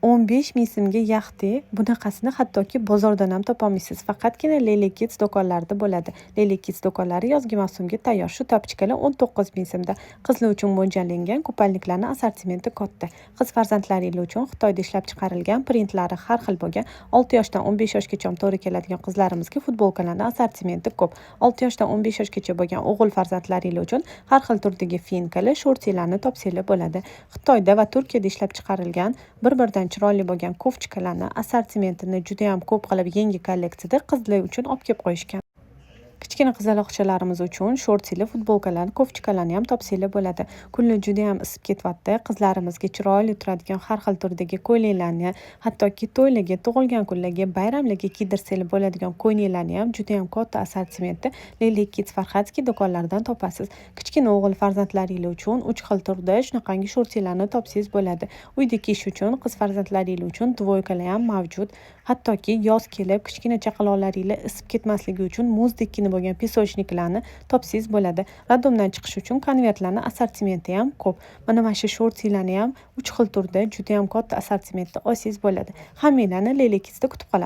15 ming so'mga yaxti, bunaqasini hattoki bozordan ham topolmaysiz. Faqatgina Lily Kids do'konlarida bo'ladi. Lily Kids do'konlari yozgi mavsumga tayyor. Shu topchikalar 19 ming so'mda. Qizlar uchun mo'ljallangan kupalniklarning assortimenti katta. Qiz farzandlaringiz uchun Xitoyda ishlab chiqarilgan, printlari har xil bo'lgan 6 yoshdan 15 yoshgacha to'g'ri keladigan qizlarimizga futbolkalarning assortimenti ko'p. 6 yoshdan 15 yoshgacha bo'lgan o'g'il farzandlaringiz uchun har xil turdagi finkalar, shortilarni topsanglar bo'ladi. Xitoyda va Turkiyada ishlab chiqarilgan bir-biridan chiroyli bo'lgan kofchikalarni assortimentini juda ham ko'p qilib yangi kolleksiyada qizlar uchun olib kelib qo'yishgan. Kichkina qizaloqchalarimiz uchun shortili futbolkalarni, kofchikalarni ham topsanglar bo'ladi. Kunlar juda ham isib ketyapti. Qizlarimizga chiroyli turadigan har xil turdagi ko'ylaklarni, hattoki to'ylarga, tug'ilgan kunlarga, bayramlarga kiydirsanglar bo'ladigan ko'ylaklarni ham juda ham katta assortimentda Lily Kids Farhadskiy do'konlaridan topasiz. Kichkina o'g'il farzandlaringiz uchun 3 xil turda shunaqangi shortilarni topsangiz bo'ladi. Uyda kiyish uchun, qiz farzandlaringiz uchun dvoykalar ham mavjud. Hattoki yoz kelib, kichkina chaqaloqlaringiz isib ketmasligi uchun muzdek bo'lgan pisochniklarni topsangiz bo'ladi. Radomdan chiqish uchun konvertlarning assortimenti ham ko'p. Mana shu shortilarni ham 3 xil turda juda ham katta assortimentda olsangiz bo'ladi. Hammanglarni Lily Kidsda kutib qolamiz.